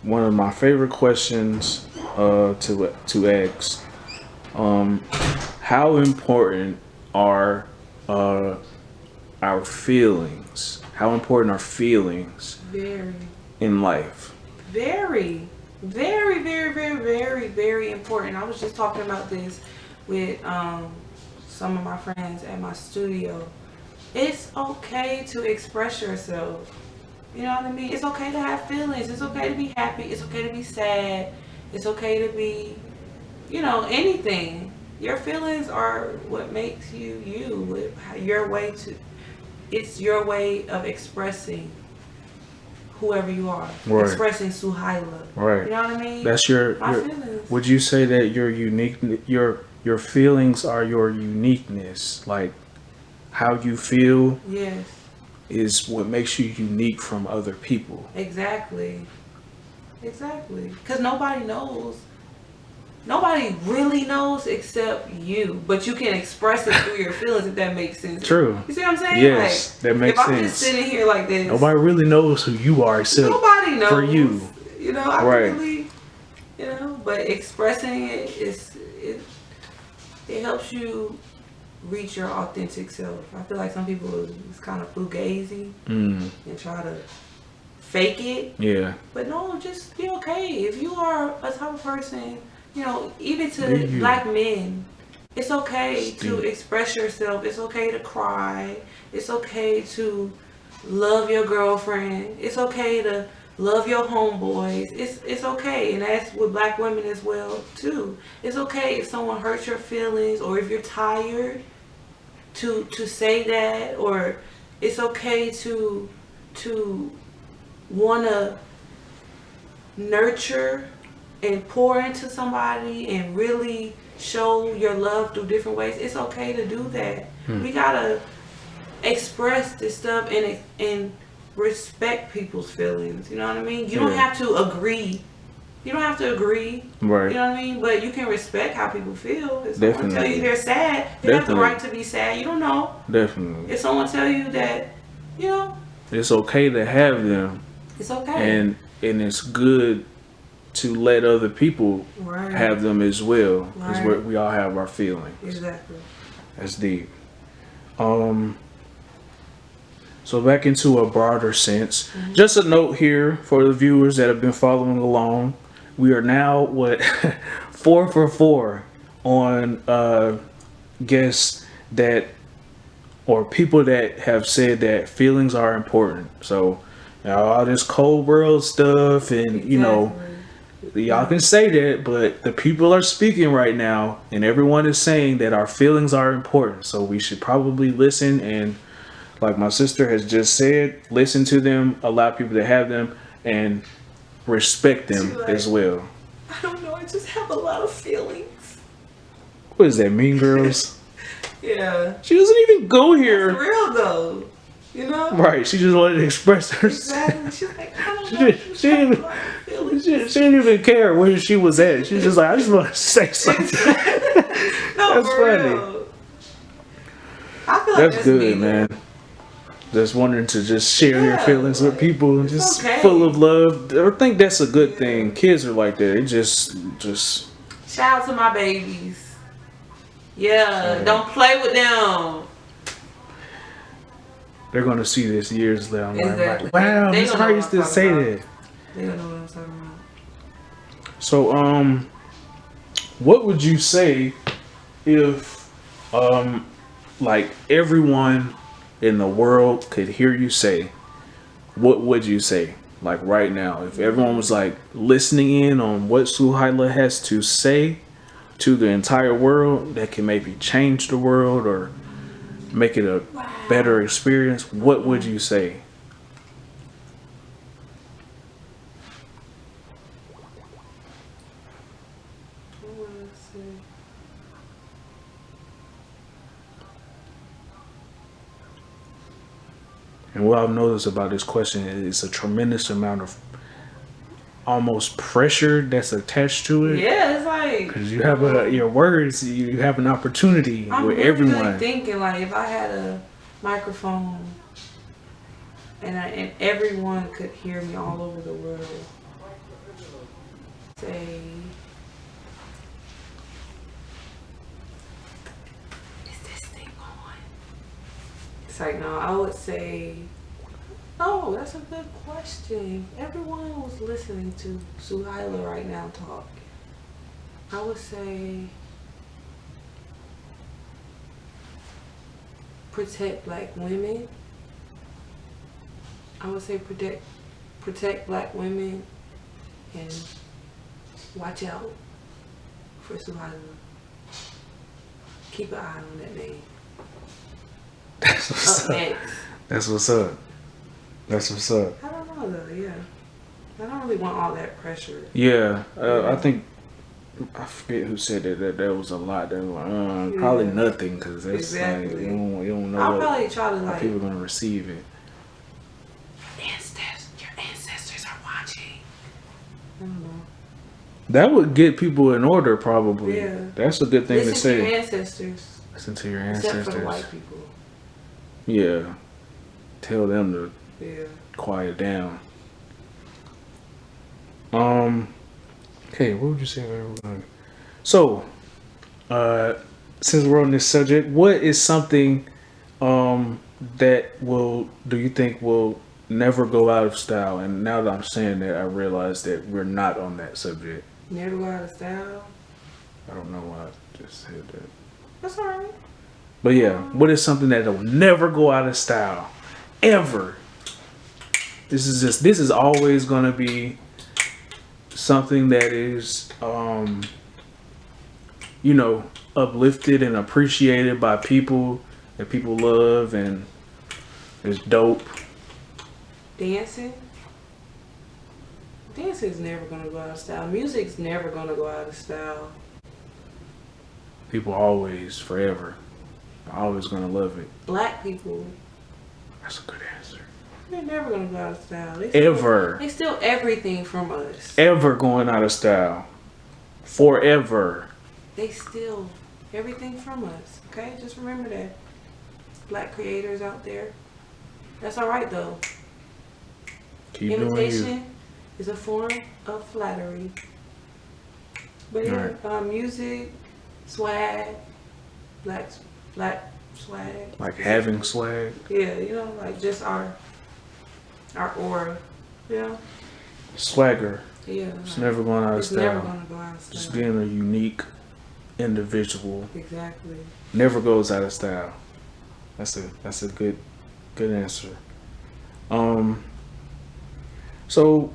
S1: one of my favorite questions to ask. How important are our feelings? How important are feelings
S2: Very.
S1: in life?
S2: Very, very, very, very, very, very important. I was just talking about this with some of my friends at my studio. It's okay to express yourself. You know what I mean? It's okay to have feelings. It's okay to be happy. It's okay to be sad. It's okay to be, anything. Your feelings are what makes you you. It's your way of expressing whoever you are.
S1: Right.
S2: Expressing Suhailah.
S1: Right.
S2: You know what I mean?
S1: That's your
S2: feelings.
S1: Would you say that your feelings are your uniqueness? Like, how you feel
S2: Yes.
S1: is what makes you unique from other people.
S2: Exactly. Because nobody knows. Nobody really knows except you. But you can express it through your feelings, if that makes sense.
S1: True.
S2: You see what I'm saying?
S1: Yes, that makes
S2: if I'm
S1: sense.
S2: just sitting here like this,
S1: Nobody really knows who you are except
S2: nobody knows
S1: for you.
S2: I
S1: Right.
S2: really, but expressing it it helps you reach your authentic self. I feel like some people is kind of fugazi
S1: Mm.
S2: and try to fake it.
S1: Yeah.
S2: But no, just be okay. If you are a type of person, you know, even
S1: Be
S2: to
S1: you.
S2: black men, it's okay to
S1: Steve.
S2: express yourself. It's okay to cry. It's okay to love your girlfriend. It's okay to love your homeboys. It's okay, and that's with black women as well too. It's okay if someone hurts your feelings or if you're tired to say that, or it's okay to want to nurture and pour into somebody and really show your love through different ways. It's okay to do that. We gotta express this stuff and respect people's feelings. You know what I mean? You don't
S1: Yeah.
S2: have to agree. You don't have to agree.
S1: Right.
S2: You know what I mean? But you can respect how people feel. If someone tell
S1: Definitely.
S2: you they're sad, they have the
S1: Definitely.
S2: right to be sad. You don't know.
S1: Definitely.
S2: If someone tell you that, you know,
S1: It's okay to have them,
S2: it's okay.
S1: and it's good to let other people
S2: Right.
S1: have them as well, because
S2: Right.
S1: we all have our feelings.
S2: Exactly.
S1: That's deep. So back into a broader sense, just a note here for the viewers that have been following along. We are now what 4 for 4 on guests that, or people that have said that feelings are important. So now all this cold world stuff, and you know, y'all can say that, but the people are speaking right now, and everyone is saying that our feelings are important. So we should probably listen, and like my sister has just said, listen to them, allow people to have them, and respect them
S2: She like-
S1: as well.
S2: I don't know. I just have a lot of feelings.
S1: What is that, Mean Girls?
S2: Yeah.
S1: She doesn't even go
S2: It's
S1: here.
S2: real though. You know?
S1: Right, she just wanted to express herself.
S2: Exactly. She's like, I don't
S1: She
S2: know. I
S1: didn't-
S2: just
S1: she
S2: have
S1: didn't-
S2: a lot of feelings.
S1: She didn't even care where she was at. She was just like, I just want to say something.
S2: No,
S1: That's
S2: for
S1: funny.
S2: real. I feel like
S1: That's
S2: that's
S1: good,
S2: me.
S1: man. Just wanting to just share your
S2: Yeah,
S1: feelings with
S2: like,
S1: people, and
S2: it's
S1: just
S2: okay.
S1: full of love. I think that's a good thing. Kids are like that. They just
S2: Shout out to my babies. Yeah, don't play with them.
S1: they're gonna see this years later. I'm
S2: Exactly.
S1: like, wow,
S2: They
S1: Miss
S2: don't know
S1: Hart
S2: what
S1: used
S2: I'm
S1: to say
S2: talking
S1: that.
S2: They don't know what I'm talking about.
S1: So, what would you say if, like everyone in the world could hear you say? What would you say? Like right now, if everyone was like listening in on what Suhailah has to say to the entire world, that can maybe change the world or make it a better experience, what would you say? And what I've noticed about this question is a tremendous amount of almost pressure that's attached to it.
S2: Yeah, it's like
S1: Because you have your words, you have an opportunity
S2: I'm
S1: with
S2: really,
S1: everyone.
S2: really thinking like if I had a microphone and everyone could hear me all over the world, say, is this thing on? It's like, no, I would say, no, that's a good question. If everyone was listening to Suhailah right now talk, I would say protect black women. I would say protect black women and watch out for Suhailah. Keep an eye on that man.
S1: That's what's
S2: Up
S1: up.
S2: next.
S1: That's what's up. That's what's up.
S2: I don't know though, yeah. I don't really want all that pressure.
S1: Yeah, I think I forget who said that was a lot. They were like, probably
S2: Yeah.
S1: nothing, because that's
S2: Exactly.
S1: like you don't know
S2: I'll
S1: what,
S2: probably try to
S1: how
S2: like
S1: people are gonna receive it.
S2: your ancestors are watching. I don't know.
S1: That would get people in order, probably.
S2: Yeah.
S1: That's a good thing to
S2: Listen to your
S1: say.
S2: ancestors.
S1: Listen to your
S2: Except for the
S1: ancestors.
S2: white people.
S1: Yeah. Tell them to
S2: Yeah.
S1: quiet down. Okay, what would you say? So, since we're on this subject, what is something that do you think will never go out of style? And now that I'm saying that, I realize that we're not on that subject.
S2: Never go out of style.
S1: I don't know why I just said that.
S2: That's alright.
S1: But yeah, what is something that will never go out of style? Ever. This is always gonna be something that is uplifted and appreciated by people, that people love, and is dope.
S2: Dancing. Dancing's never gonna go out of style. Music's never gonna go out of style.
S1: People always, forever, always gonna love it.
S2: Black people,
S1: That's a good answer.
S2: they're never gonna go out of style. They steal everything from us.
S1: Ever going out of style. Forever.
S2: They steal everything from us. Okay, just remember that. Black creators out there. That's alright though.
S1: Keep doing you.
S2: Imitation is a form of flattery. But yeah, music, swag, black swag.
S1: Like having swag.
S2: Yeah, like just our aura. Yeah.
S1: Swagger.
S2: Yeah.
S1: It's never going out of
S2: It's
S1: style.
S2: never gonna go out of style.
S1: Just being a unique individual.
S2: Exactly.
S1: Never goes out of style. That's a good answer. So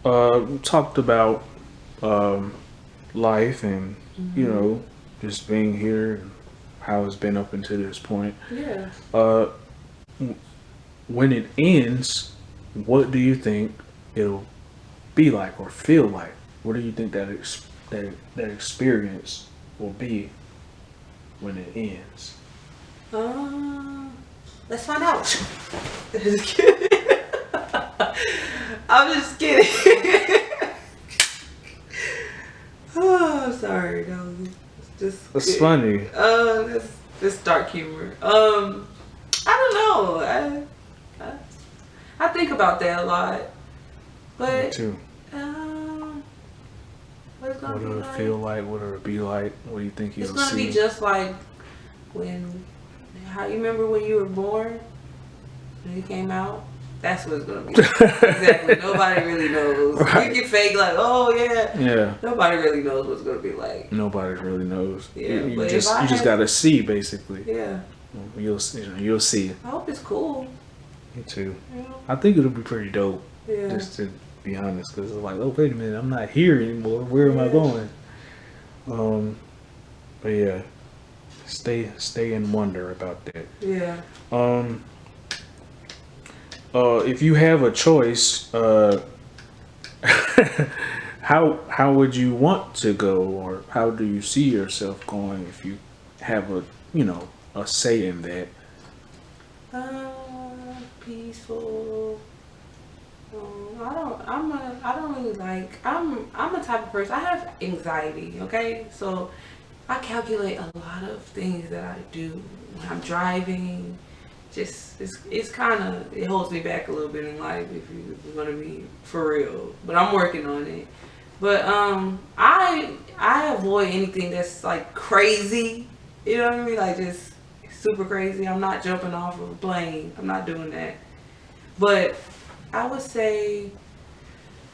S1: we talked about life and just being here and how it's been up until this point.
S2: Yeah.
S1: When it ends, what do you think it'll be like or feel like? What do you think that experience will be when it ends?
S2: Let's find out. Just kidding. I'm just kidding. Oh, sorry. No, just.
S1: That's funny.
S2: That's dark humor. I don't know. I think about that a lot, but.
S1: Me too.
S2: What it's gonna
S1: What
S2: be
S1: will it
S2: like?
S1: feel like? What will it be like? What do you think you'll
S2: It's gonna
S1: see?
S2: be just like how you remember when you were born, when you came out. That's what it's gonna be. Exactly. Nobody really knows.
S1: Right.
S2: You can fake like, oh yeah.
S1: Yeah.
S2: Nobody really knows what's gonna be like.
S1: Nobody really knows.
S2: Yeah,
S1: You
S2: but
S1: just gotta see, basically.
S2: Yeah.
S1: You'll see.
S2: I hope it's cool.
S1: Me too.
S2: You know?
S1: I think it'll be pretty dope.
S2: Yeah.
S1: Just to be honest, because it's like, oh wait a minute, I'm not here anymore. Where am I going? But yeah, stay in wonder about that.
S2: Yeah.
S1: If you have a choice, how would you want to go, or how do you see yourself going if you have a say in that?
S2: Peaceful. I don't really like. I'm a type of person. I have anxiety. Okay, so I calculate a lot of things that I do when I'm driving. Just it's kind of, it holds me back a little bit in life if you're gonna be for real. But I'm working on it. But I avoid anything that's like crazy. You know what I mean? Like just super crazy. I'm not jumping off of a plane. I'm not doing that. But I would say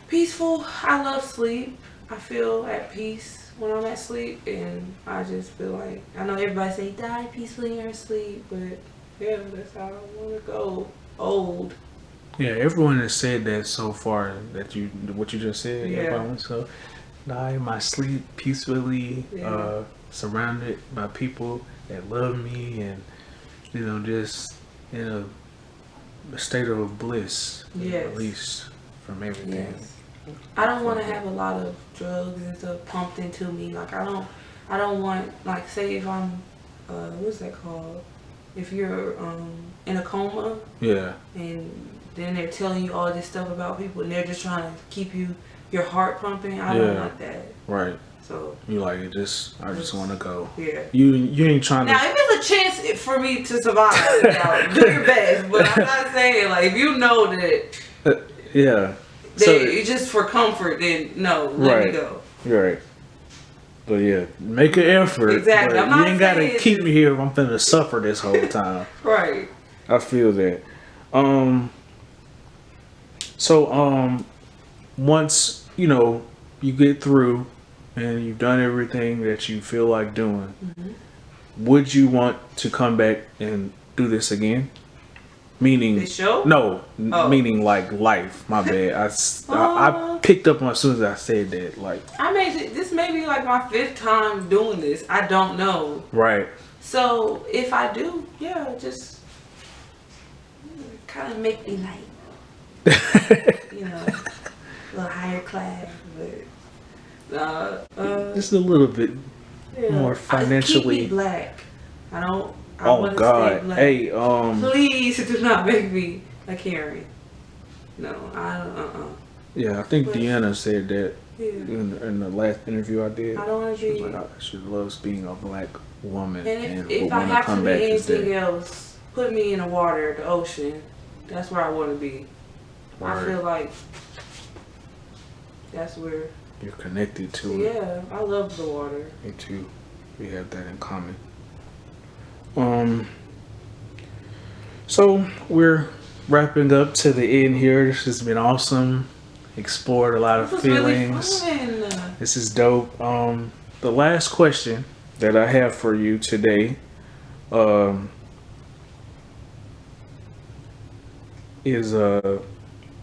S2: peaceful. I love sleep. I feel at peace when I'm at sleep, and I just feel like, I know everybody say die peacefully in your sleep, but yeah, that's how I want to go. Old.
S1: Yeah, everyone has said that so far. What you just said.
S2: Yeah.
S1: Everyone wants to die in my sleep peacefully,
S2: Yeah.
S1: surrounded by people that love me, and just in a state of bliss,
S2: Yes.
S1: release from everything.
S2: Yes. I don't want to have a lot of drugs and stuff pumped into me. Like I don't want, like, say if I'm what's that called? If you're in a coma,
S1: Yeah.
S2: and then they're telling you all this stuff about people, and they're just trying to keep your heart pumping. I don't want that.
S1: Right.
S2: So
S1: You like it? I just want to go.
S2: yeah.
S1: You ain't trying
S2: Now,
S1: to.
S2: if there's a chance for me to survive, now do your best. But I'm not saying, like, if you know that
S1: Yeah.
S2: it's just for comfort, then no, let me go.
S1: You're right. But yeah, make an effort.
S2: Exactly.
S1: But
S2: I'm
S1: you
S2: not
S1: ain't gotta
S2: saying
S1: keep me here if I'm finna suffer this whole time.
S2: Right.
S1: I feel that. Um. So once you get through and you've done everything that you feel like doing, would you want to come back and do this again? Meaning,
S2: This show?
S1: no,
S2: Oh.
S1: meaning like life. My bad. I
S2: Uh,
S1: picked up on as soon as I said that. Like,
S2: this may be like my 5th time doing this. I don't know.
S1: right.
S2: So if I do, yeah, just kind of make me like, a little higher class, but
S1: Just a little bit
S2: yeah.
S1: more financially.
S2: Keep me black. I don't. I
S1: Oh
S2: want to
S1: God!
S2: stay black.
S1: Hey,
S2: Please do not make me a Karen. No, I don't.
S1: yeah, I think
S2: But-
S1: Deanna said that
S2: Yeah.
S1: in the last interview I did.
S2: I don't want
S1: She
S2: to
S1: was
S2: be.
S1: like, she loves being a black woman
S2: And
S1: would
S2: if I
S1: want to
S2: have to
S1: come
S2: be
S1: back as
S2: anything
S1: that.
S2: else, put me in the water, the ocean. That's where I want to be. I
S1: Word.
S2: feel like that's where.
S1: You're connected to it.
S2: Yeah, I love the water.
S1: Me too. We have that in common. So we're wrapping up to the end here. This has been awesome. Explored a lot of
S2: This was really
S1: feelings.
S2: fun.
S1: This is dope. The last question that I have for you today, is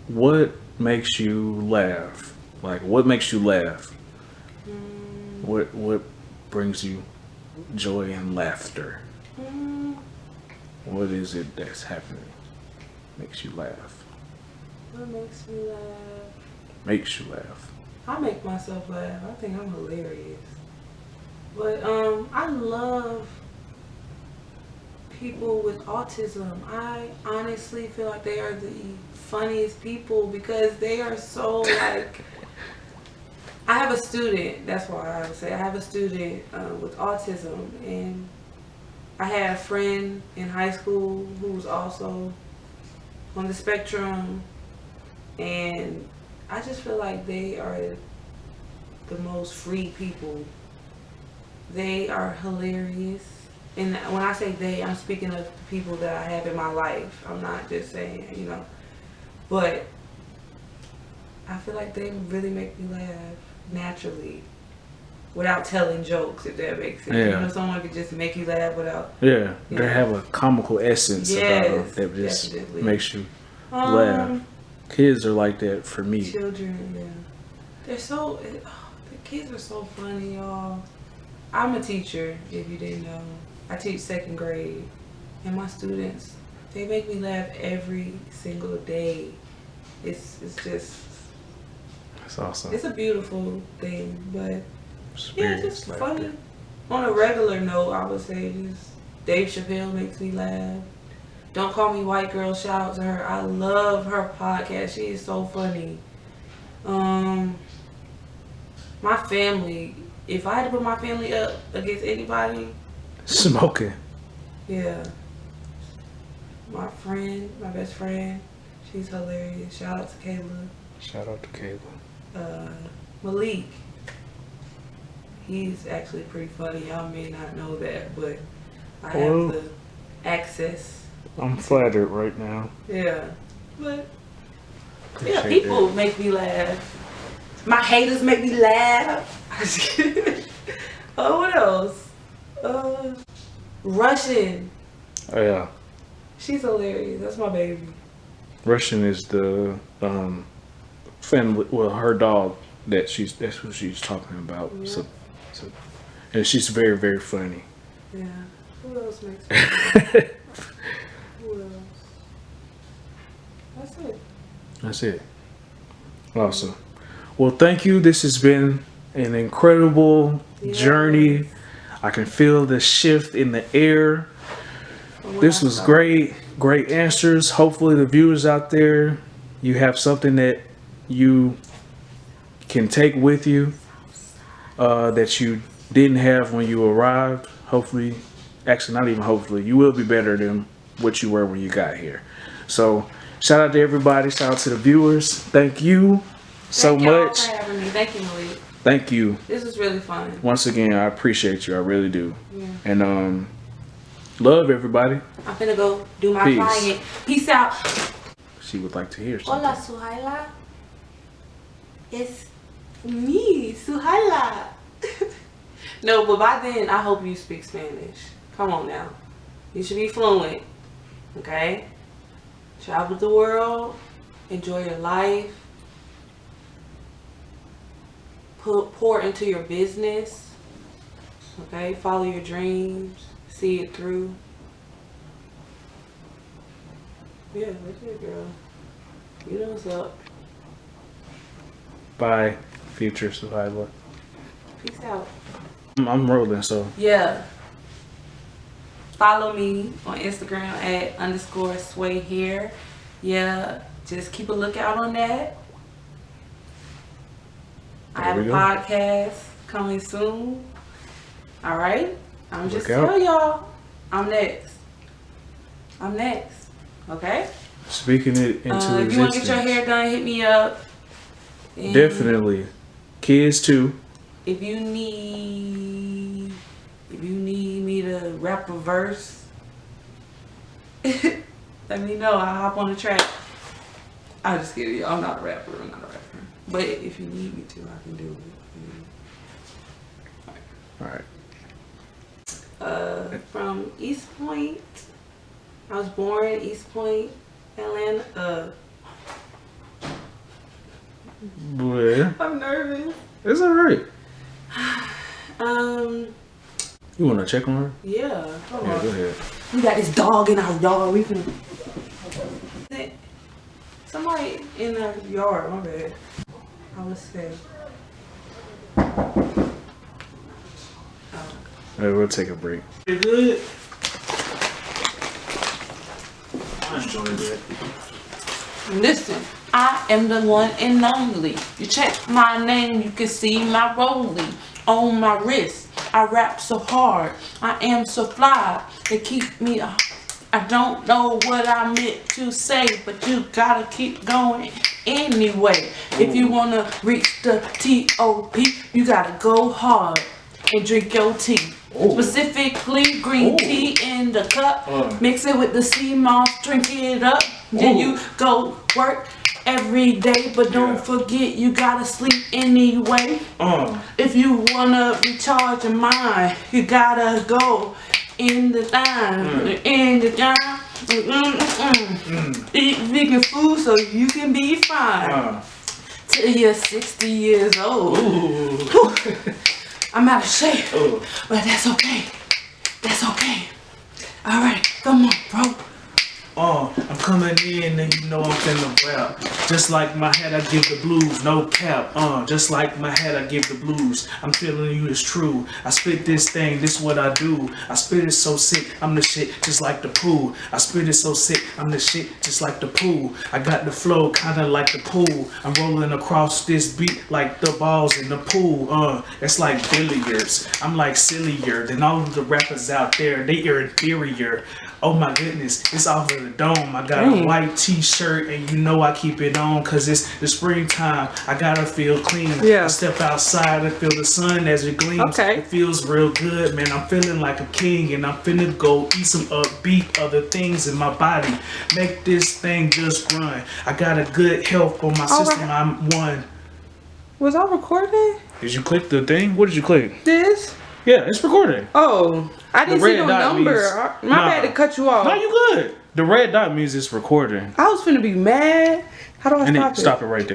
S1: what makes you laugh? Like, what makes you laugh? What brings you joy and laughter? What is it that's happening? Makes you laugh.
S2: What makes me laugh?
S1: Makes you laugh.
S2: I make myself laugh. I think I'm hilarious. But I love people with autism. I honestly feel like they are the funniest people because they are so like. I have a student. That's why I would say I have a student with autism, and I had a friend in high school who was also on the spectrum, and I just feel like they are the most free people. They are hilarious. And when I say they, I'm speaking of the people that I have in my life. I'm not just saying, But I feel like they really make me laugh naturally without telling jokes, if that makes sense.
S1: Yeah.
S2: Someone could just make you laugh without.
S1: Yeah,
S2: Yeah.
S1: they have a comical essence about them
S2: Yes,
S1: that just
S2: definitely.
S1: makes you laugh. Kids are like that for me.
S2: Children, yeah. They're so, the kids are so funny, y'all. I'm a teacher, if you didn't know. I teach 2nd grade. And my students, they make me laugh every single day. It's just,
S1: That's awesome.
S2: it's a beautiful thing. But yeah,
S1: Experience
S2: just
S1: like
S2: funny.
S1: that.
S2: On a regular note, I would say just Dave Chappelle makes me laugh. Don't Call Me White Girl, shout out to her. I love her podcast. She is so funny. My family, if I had to put my family up against anybody,
S1: Smoking.
S2: yeah. My best friend, she's hilarious. Shout out to Kayla.
S1: Shout out to Kayla.
S2: Malik, he's actually pretty funny. Y'all may not know that, but I
S1: Well,
S2: have the access.
S1: I'm flattered right now.
S2: Yeah. But yeah,
S1: Appreciate
S2: people
S1: that.
S2: make me laugh. My haters make me laugh. Oh, what else? Russian.
S1: Oh yeah,
S2: She's hilarious. That's my baby.
S1: Russian is the family. Well, her dog that's who she's talking about.
S2: Yeah.
S1: So, and she's very very funny.
S2: Yeah. Who else makes me laugh? Who else? That's it.
S1: That's it. Awesome. Well, thank you. This has been an incredible journey. I can feel the shift in the air. This was great. Great answers. Hopefully the viewers out there, you have something that you can take with you that you didn't have when you arrived. Hopefully, actually not even hopefully, you will be better than what you were when you got here. So shout out to everybody. Shout out to the viewers. Thank you so
S2: Thank y'all
S1: much.
S2: for having me. Thank you, Malik.
S1: Thank you.
S2: This was really fun.
S1: Once again, I appreciate you. I really do.
S2: Yeah.
S1: And love everybody.
S2: I'm finna go do my
S1: Peace.
S2: client. Peace out.
S1: She would like to hear something.
S2: Hola, Suhailah. It's me, Suhailah. No, but by then, I hope you speak Spanish. Come on now. You should be fluent. Okay? Travel the world. Enjoy your life. Pour into your business. Okay? Follow your dreams. See it through. Yeah, that's it, girl. You know what's up.
S1: Bye, future Suhailah.
S2: Peace out.
S1: I'm rolling, so.
S2: Yeah. Follow me on Instagram at _SwayHere. Yeah, just keep a lookout on that. I have a podcast coming soon. All right. I'm just telling y'all, I'm next. I'm next. Okay?
S1: Speaking it into existence.
S2: If you want to get your hair done, hit me up. And
S1: definitely. Kids too.
S2: If you need me to rap a verse, let me know. I'll hop on the track. I'll just kidding you. I'm not a rapper. But if you need me to, I can do it.
S1: Alright.
S2: From East Point. I was born in East Point, Atlanta.
S1: Yeah.
S2: I'm nervous.
S1: It's alright. You wanna check on her?
S2: Yeah. Hold on.
S1: Go ahead.
S2: We got this dog in our yard. We can. Somebody in our yard. My bad. I was sick.
S1: Alright, we'll take a break.
S3: You good? I enjoyed it.
S2: Listen, I am the one and only. You check my name, you can see my rolling on my wrist. I rap so hard, I am so fly. They keep me. I don't know what I meant to say, but you gotta keep going anyway. If you wanna reach the T.O.P., you gotta go hard and drink your tea. Specifically green tea in the cup. Mix it with the sea moss, drink it up. Then you go work every day, but don't forget you gotta sleep anyway. If you wanna recharge your mind, you gotta go in the time. In the time. Eat vegan food so you can be fine. Till you're 60 years old. I'm out of shape, but that's okay. That's okay. All right, come on, bro.
S3: I'm coming in and you know I'm finna rap. Just like my head, I give the blues, no cap. Just like my head, I give the blues. I'm feeling you, it's true. I spit this thing, this what I do. I spit it so sick, I'm the shit, just like the pool. I spit it so sick, I'm the shit, just like the pool. I got the flow, kinda like the pool. I'm rolling across this beat like the balls in the pool. It's like billiards. I'm like sillier than all of the rappers out there. They are inferior. Oh my goodness, it's off of the dome. I got a white t-shirt and you know I keep it on cause it's the springtime. I gotta feel clean. I step outside and feel the sun as it gleams. It feels real good, man. I'm feeling like a king and I'm finna go eat some upbeat other things in my body. Make this thing just run. I got a good health on my system. I'm one.
S2: Was I recording?
S1: Did you click the thing? What did you click?
S2: This?
S1: Yeah, it's recording.
S2: Oh, I didn't see no number. My bad to cut you off.
S1: No, you good. The red dot means it's recording.
S2: I was finna be mad. How do I stop it?
S1: Stop it right there.